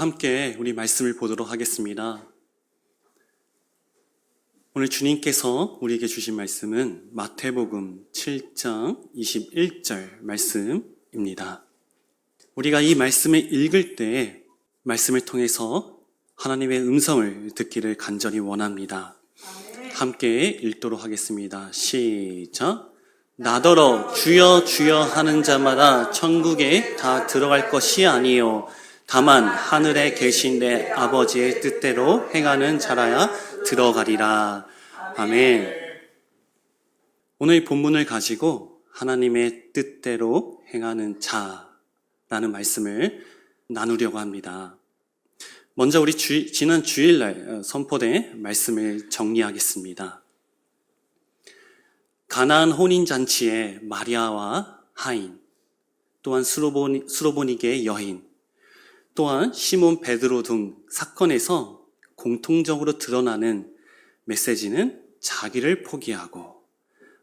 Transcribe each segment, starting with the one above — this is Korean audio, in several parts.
함께 우리 말씀을 보도록 하겠습니다. 오늘 주님께서 우리에게 주신 말씀은 마태복음 7장 21절 말씀입니다. 우리가 이 말씀을 읽을 때 말씀을 통해서 하나님의 음성을 듣기를 간절히 원합니다. 함께 읽도록 하겠습니다. 시작. 나더러 주여 주여 하는 자마다 천국에 다 들어갈 것이 아니요 다만 하늘에 계신 내 아버지의 뜻대로 행하는 자라야 들어가리라. 아멘. 오늘 본문을 가지고 하나님의 뜻대로 행하는 자라는 말씀을 나누려고 합니다. 먼저 우리 지난 주일날 선포된 말씀을 정리하겠습니다. 가나안 혼인잔치에 마리아와 하인, 또한 수로보니게의 여인, 또한 시몬 베드로 등 사건에서 공통적으로 드러나는 메시지는 자기를 포기하고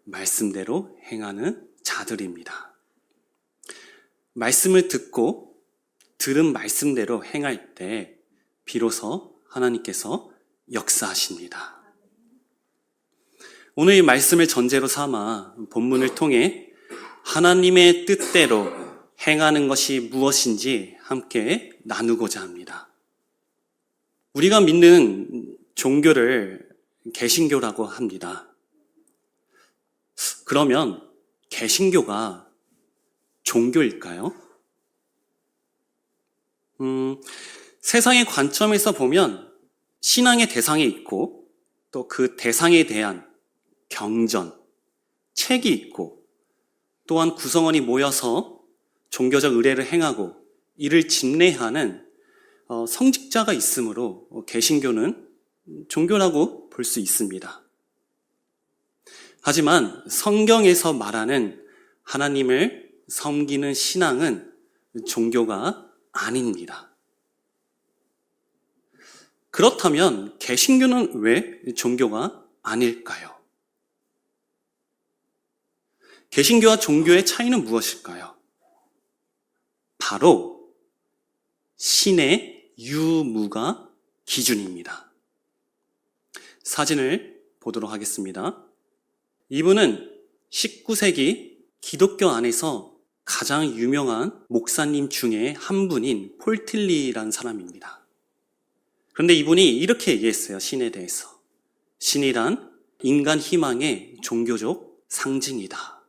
말씀대로 행하는 자들입니다. 말씀을 듣고 들은 말씀대로 행할 때 비로소 하나님께서 역사하십니다. 오늘 이 말씀을 전제로 삼아 본문을 통해 하나님의 뜻대로 행하는 것이 무엇인지 함께 나누고자 합니다. 우리가 믿는 종교를 개신교라고 합니다. 그러면 개신교가 종교일까요? 세상의 관점에서 보면 신앙의 대상이 있고 또 그 대상에 대한 경전, 책이 있고 또한 구성원이 모여서 종교적 의례를 행하고 이를 집례하는 성직자가 있으므로 개신교는 종교라고 볼 수 있습니다. 하지만 성경에서 말하는 하나님을 섬기는 신앙은 종교가 아닙니다. 그렇다면 개신교는 왜 종교가 아닐까요? 개신교와 종교의 차이는 무엇일까요? 바로 신의 유무가 기준입니다. 사진을 보도록 하겠습니다. 이분은 19세기 기독교 안에서 가장 유명한 목사님 중에 한 분인 폴틸리라는 사람입니다. 그런데 이분이 이렇게 얘기했어요. 신에 대해서. 신이란 인간 희망의 종교적 상징이다.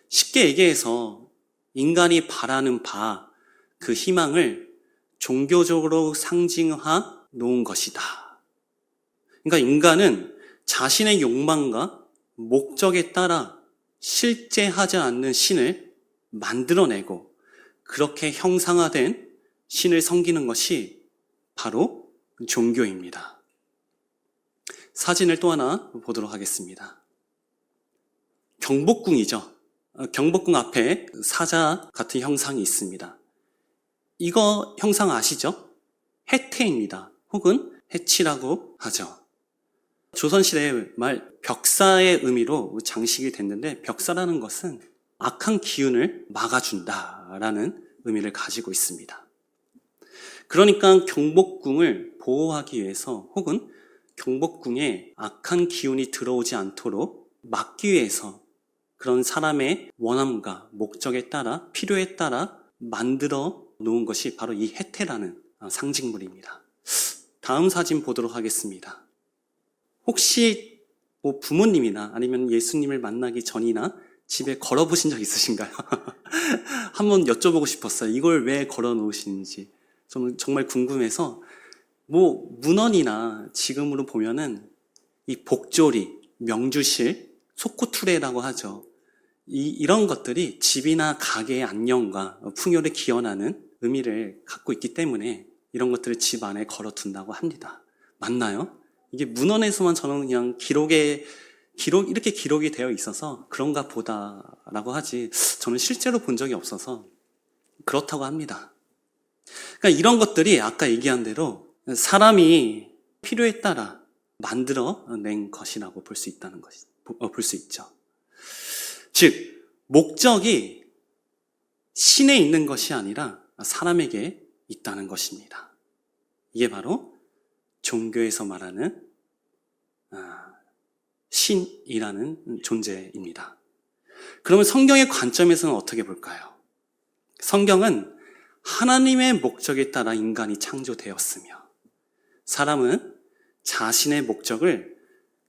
쉽게 얘기해서 인간이 바라는 바, 그 희망을 종교적으로 상징화 놓은 것이다. 그러니까 인간은 자신의 욕망과 목적에 따라 실제하지 않는 신을 만들어내고 그렇게 형상화된 신을 섬기는 것이 바로 종교입니다. 사진을 또 하나 보도록 하겠습니다. 경복궁이죠. 경복궁 앞에 사자 같은 형상이 있습니다. 이거 형상 아시죠? 해태입니다. 혹은 해치라고 하죠. 조선시대 말 벽사의 의미로 장식이 됐는데 벽사라는 것은 악한 기운을 막아준다라는 의미를 가지고 있습니다. 그러니까 경복궁을 보호하기 위해서 혹은 경복궁에 악한 기운이 들어오지 않도록 막기 위해서 그런 사람의 원함과 목적에 따라 필요에 따라 만들어 놓은 것이 바로 이 해태라는 상징물입니다. 다음 사진 보도록 하겠습니다. 혹시 부모님이나 아니면 예수님을 만나기 전이나 집에 걸어보신 적 있으신가요? 한번 여쭤보고 싶었어요. 이걸 왜 걸어 놓으시는지. 저는 정말 궁금해서 문헌이나 지금으로 보면은 이 복조리, 명주실, 속구투레라고 하죠. 이런 것들이 집이나 가게의 안녕과 풍요를 기원하는 의미를 갖고 있기 때문에 이런 것들을 집 안에 걸어둔다고 합니다. 맞나요? 이게 문헌에서만 저는 그냥 이렇게 기록이 되어 있어서 그런가 보다라고 하지 저는 실제로 본 적이 없어서 그렇다고 합니다. 그러니까 이런 것들이 아까 얘기한 대로 사람이 필요에 따라 만들어낸 것이라고 볼 수 있다는 것이 볼 수 있죠. 즉 목적이 신에 있는 것이 아니라 사람에게 있다는 것입니다. 이게 바로 종교에서 말하는 신이라는 존재입니다. 그러면 성경의 관점에서는 어떻게 볼까요? 성경은 하나님의 목적에 따라 인간이 창조되었으며 사람은 자신의 목적을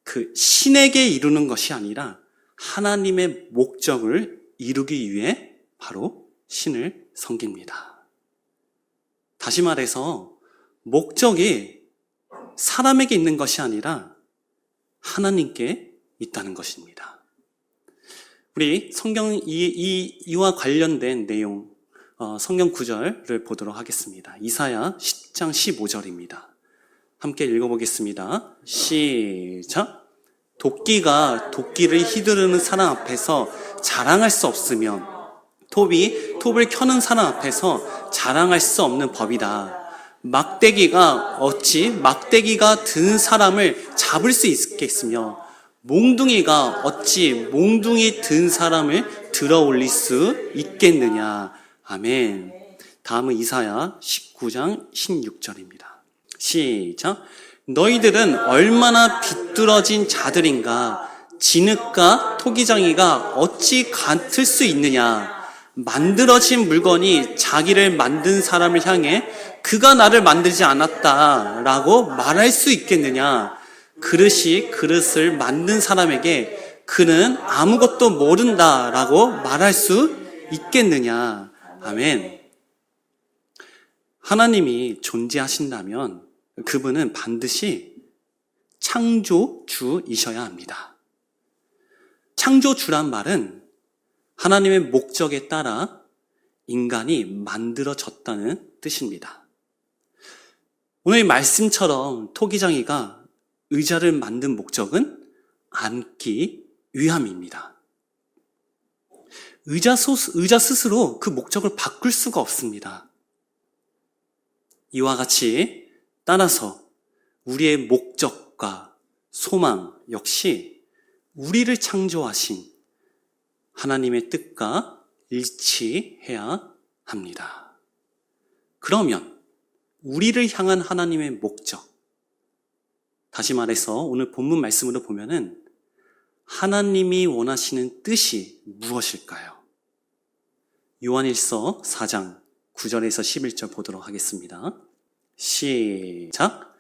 그 신에게 이루는 것이 아니라 하나님의 목적을 이루기 위해 바로 신을 섬깁니다. 다시 말해서 목적이 사람에게 있는 것이 아니라 하나님께 있다는 것입니다. 우리 성경 이와 관련된 내용, 성경 구절을 보도록 하겠습니다. 이사야 10장 15절입니다. 함께 읽어보겠습니다. 시작! 도끼가 도끼를 휘두르는 사람 앞에서 자랑할 수 없으면 톱이 톱을 켜는 사람 앞에서 자랑할 수 없는 법이다. 막대기가 어찌 막대기가 든 사람을 잡을 수 있겠으며 몽둥이가 어찌 몽둥이 든 사람을 들어 올릴 수 있겠느냐. 아멘. 다음은 이사야 19장 16절입니다. 시작! 너희들은 얼마나 비뚤어진 자들인가. 진흙과 토기장이가 어찌 같을 수 있느냐. 만들어진 물건이 자기를 만든 사람을 향해 그가 나를 만들지 않았다라고 말할 수 있겠느냐. 그릇이 그릇을 만든 사람에게 그는 아무것도 모른다라고 말할 수 있겠느냐. 아멘. 하나님이 존재하신다면 그분은 반드시 창조주이셔야 합니다. 창조주란 말은 하나님의 목적에 따라 인간이 만들어졌다는 뜻입니다. 오늘 말씀처럼 토기장이가 의자를 만든 목적은 앉기 위함입니다. 의자 스스로 그 목적을 바꿀 수가 없습니다. 이와 같이 따라서 우리의 목적과 소망 역시 우리를 창조하신 하나님의 뜻과 일치해야 합니다. 그러면 우리를 향한 하나님의 목적, 다시 말해서 오늘 본문 말씀으로 보면은 하나님이 원하시는 뜻이 무엇일까요? 요한일서 4장 9절에서 11절 보도록 하겠습니다. 시작!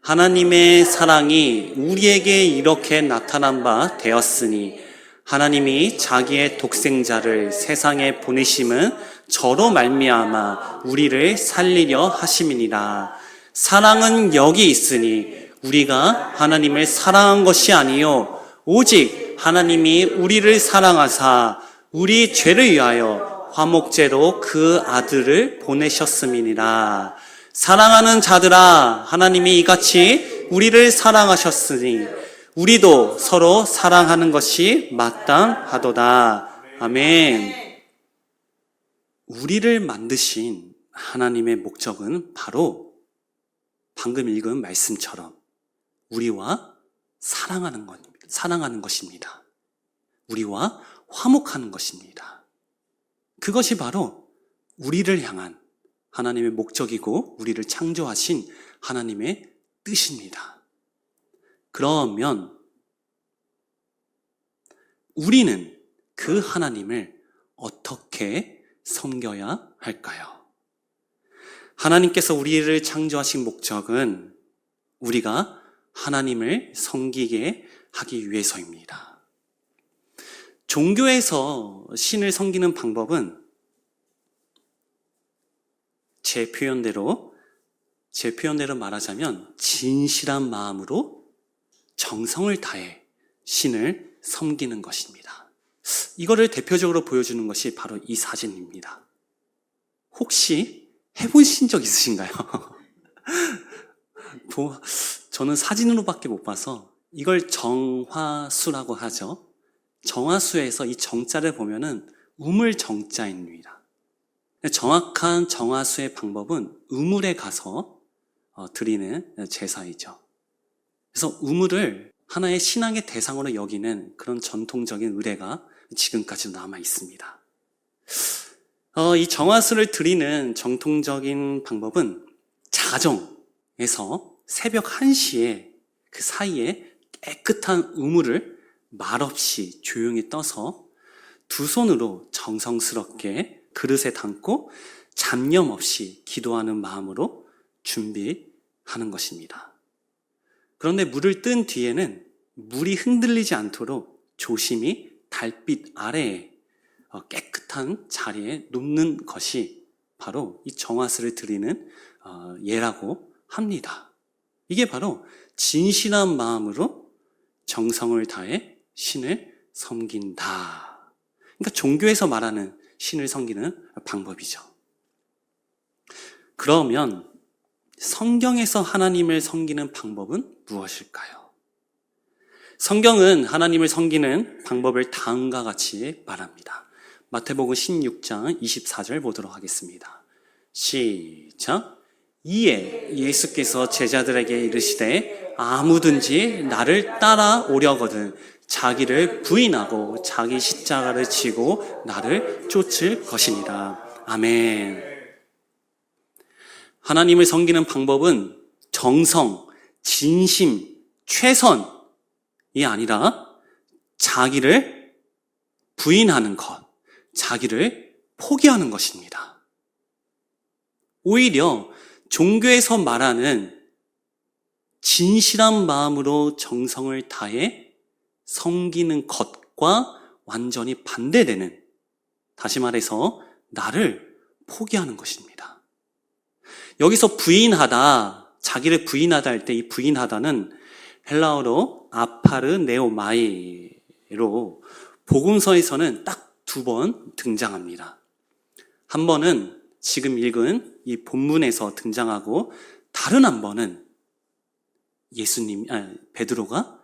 하나님의 사랑이 우리에게 이렇게 나타난 바 되었으니 하나님이 자기의 독생자를 세상에 보내심은 저로 말미암아 우리를 살리려 하심이니라. 사랑은 여기 있으니 우리가 하나님을 사랑한 것이 아니요 오직 하나님이 우리를 사랑하사 우리 죄를 위하여 화목제로 그 아들을 보내셨음이니라. 사랑하는 자들아, 하나님이 이같이 우리를 사랑하셨으니 우리도 서로 사랑하는 것이 마땅하도다. 아멘. 우리를 만드신 하나님의 목적은 바로 방금 읽은 말씀처럼 우리와 사랑하는 것입니다. 우리와 화목하는 것입니다. 그것이 바로 우리를 향한 하나님의 목적이고 우리를 창조하신 하나님의 뜻입니다. 그러면 우리는 그 하나님을 어떻게 섬겨야 할까요? 하나님께서 우리를 창조하신 목적은 우리가 하나님을 섬기게 하기 위해서입니다. 종교에서 신을 섬기는 방법은 제 표현대로 말하자면 진실한 마음으로 정성을 다해 신을 섬기는 것입니다. 이거를 대표적으로 보여주는 것이 바로 이 사진입니다. 혹시 해보신 적 있으신가요? 저는 사진으로밖에 못 봐서 이걸 정화수라고 하죠. 정화수에서 이 정자를 보면은 우물 정자입니다. 정확한 정화수의 방법은 우물에 가서 드리는 제사이죠. 그래서 우물을 하나의 신앙의 대상으로 여기는 그런 전통적인 의례가 지금까지도 남아 있습니다. 이 정화수를 드리는 정통적인 방법은 자정, 새벽 1시에 그 사이에 깨끗한 우물을 말없이 조용히 떠서 두 손으로 정성스럽게 그릇에 담고 잡념 없이 기도하는 마음으로 준비하는 것입니다. 그런데 물을 뜬 뒤에는 물이 흔들리지 않도록 조심히 달빛 아래에 깨끗한 자리에 놓는 것이 바로 이 정화스를 드리는 예라고 합니다. 이게 바로 진실한 마음으로 정성을 다해 신을 섬긴다. 그러니까 종교에서 말하는 신을 섬기는 방법이죠. 그러면 성경에서 하나님을 섬기는 방법은 무엇일까요? 성경은 하나님을 섬기는 방법을 다음과 같이 말합니다. 마태복음 16장 24절 보도록 하겠습니다. 시작. 이에 예수께서 제자들에게 이르시되 아무든지 나를 따라오려거든 자기를 부인하고 자기 십자가를 지고 나를 쫓을 것이니라. 아멘. 하나님을 섬기는 방법은 정성, 진심, 최선이 아니라 자기를 부인하는 것, 자기를 포기하는 것입니다. 오히려 종교에서 말하는 진실한 마음으로 정성을 다해 섬기는 것과 완전히 반대되는, 다시 말해서 나를 포기하는 것입니다. 여기서 부인하다, 자기를 부인하다 할 때 이 부인하다는 헬라어로 아파르네오마이로 복음서에서는 딱 2번 등장합니다. 한 번은 지금 읽은 이 본문에서 등장하고 다른 한 번은 베드로가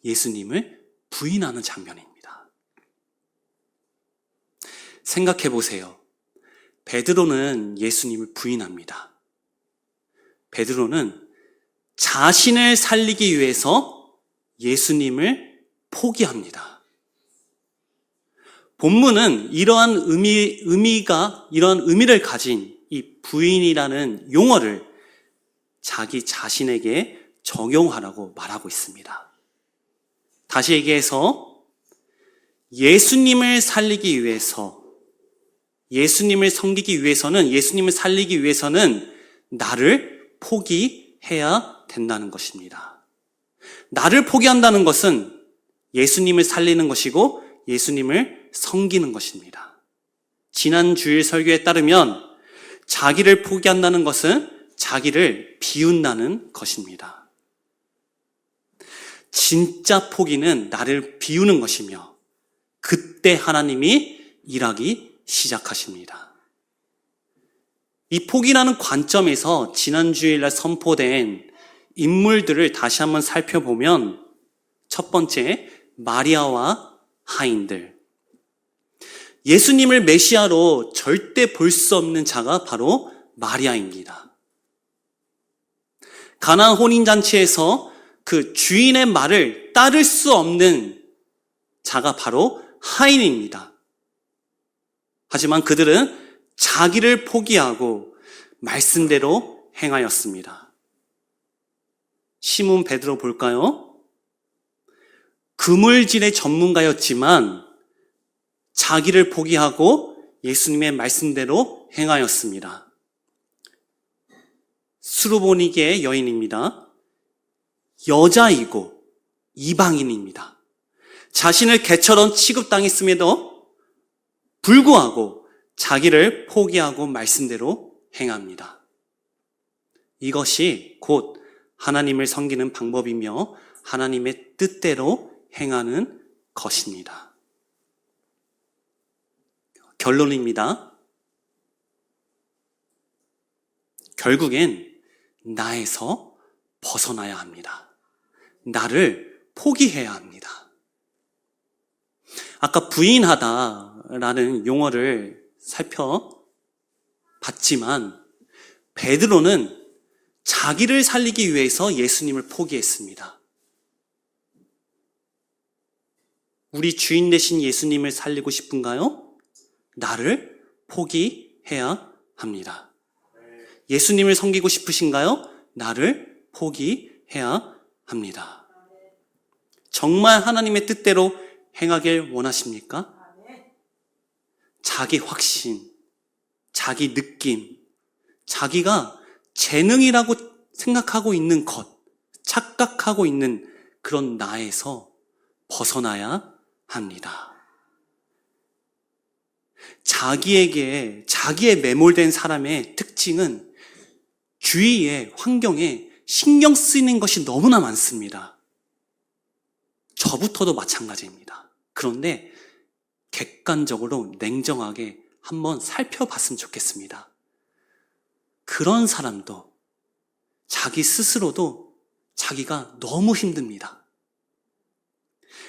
예수님을 부인하는 장면입니다. 생각해 보세요. 베드로는 예수님을 부인합니다. 베드로는 자신을 살리기 위해서 예수님을 포기합니다. 본문은 이러한 의미를 가진 이 부인이라는 용어를 자기 자신에게 적용하라고 말하고 있습니다. 다시 얘기해서 예수님을 살리기 위해서, 예수님을 섬기기 위해서는, 예수님을 살리기 위해서는 나를 포기해야 된다는 것입니다. 나를 포기한다는 것은 예수님을 살리는 것이고 예수님을 섬기는 것입니다. 지난 주일 설교에 따르면 자기를 포기한다는 것은 자기를 비운다는 것입니다. 진짜 포기는 나를 비우는 것이며 그때 하나님이 일하기 시작하십니다. 이 포기라는 관점에서 지난 주일날 선포된 인물들을 다시 한번 살펴보면 첫 번째, 마리아와 하인들. 예수님을 메시아로 절대 볼 수 없는 자가 바로 마리아입니다. 가나안 혼인잔치에서 그 주인의 말을 따를 수 없는 자가 바로 하인입니다. 하지만 그들은 자기를 포기하고 말씀대로 행하였습니다. 시몬 베드로 볼까요? 그물질의 전문가였지만 자기를 포기하고 예수님의 말씀대로 행하였습니다. 수르보니게의 여인입니다. 여자이고 이방인입니다. 자신을 개처럼 취급당했음에도 불구하고 자기를 포기하고 말씀대로 행합니다. 이것이 곧 하나님을 섬기는 방법이며 하나님의 뜻대로 행하는 것입니다. 결론입니다. 결국엔 나에서 벗어나야 합니다. 나를 포기해야 합니다. 아까 부인하다라는 용어를 살펴봤지만 베드로는 자기를 살리기 위해서 예수님을 포기했습니다. 우리 주인 되신 예수님을 살리고 싶은가요? 나를 포기해야 합니다. 예수님을 섬기고 싶으신가요? 나를 포기해야 합니다. 정말 하나님의 뜻대로 행하길 원하십니까? 자기 확신, 자기 느낌, 자기가 재능이라고 생각하고 있는 것, 착각하고 있는 그런 나에서 벗어나야 합니다. 자기에 매몰된 사람의 특징은 주위의 환경에 신경 쓰이는 것이 너무나 많습니다. 저부터도 마찬가지입니다. 그런데 객관적으로 냉정하게 한번 살펴봤으면 좋겠습니다. 그런 사람도 자기 스스로도 자기가 너무 힘듭니다.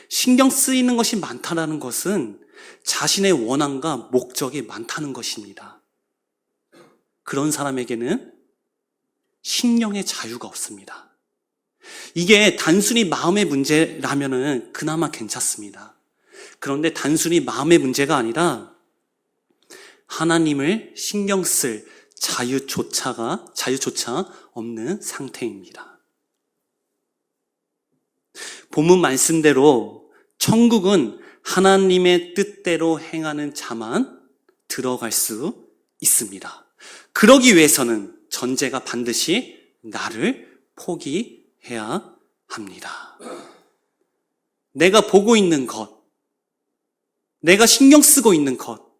신경 쓰이는 것이 많다는 것은 자신의 원함과 목적이 많다는 것입니다. 그런 사람에게는 심령의 자유가 없습니다. 이게 단순히 마음의 문제라면은 그나마 괜찮습니다. 그런데 단순히 마음의 문제가 아니라 하나님을 신경 쓸 자유조차 없는 상태입니다. 본문 말씀대로 천국은 하나님의 뜻대로 행하는 자만 들어갈 수 있습니다. 그러기 위해서는 전제가 반드시 나를 포기해야 합니다. 내가 보고 있는 것, 내가 신경 쓰고 있는 것,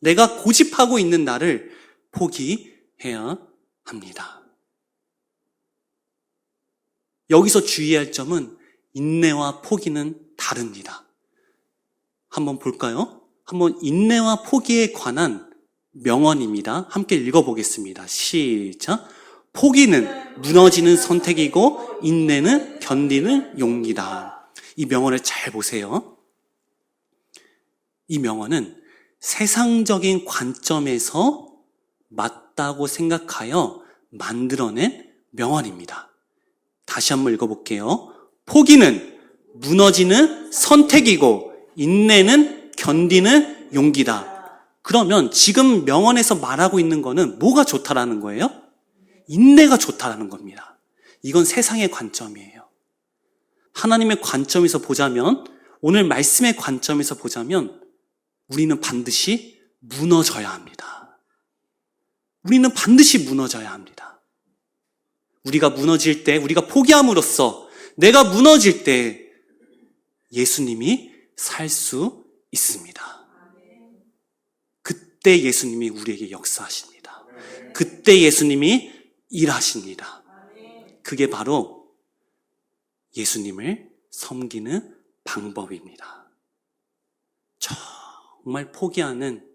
내가 고집하고 있는 나를 포기해야 합니다. 여기서 주의할 점은 인내와 포기는 다릅니다. 한번 볼까요? 한번 인내와 포기에 관한 명언입니다. 함께 읽어보겠습니다. 시작. 포기는 무너지는 선택이고 인내는 견디는 용기다. 이 명언을 잘 보세요. 이 명언은 세상적인 관점에서 맞다고 생각하여 만들어낸 명언입니다. 다시 한번 읽어볼게요. 포기는 무너지는 선택이고 인내는 견디는 용기다. 그러면 지금 명언에서 말하고 있는 거는 뭐가 좋다라는 거예요? 인내가 좋다라는 겁니다. 이건 세상의 관점이에요. 하나님의 관점에서 보자면, 오늘 말씀의 관점에서 보자면 우리는 반드시 무너져야 합니다. 우리는 반드시 무너져야 합니다. 우리가 무너질 때, 우리가 포기함으로써 내가 무너질 때 예수님이 살 수 있습니다. 그때 예수님이 우리에게 역사하십니다. 그때 예수님이 일하십니다. 그게 바로 예수님을 섬기는 방법입니다. 정말 포기하는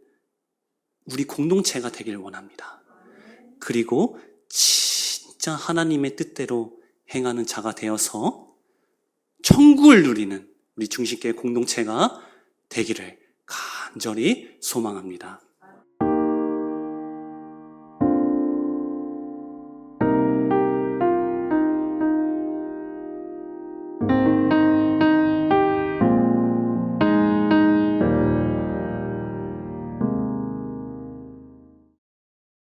우리 공동체가 되길 원합니다. 그리고 진짜 하나님의 뜻대로 행하는 자가 되어서 천국을 누리는 우리 중식교회 공동체가 되기를 간절히 소망합니다.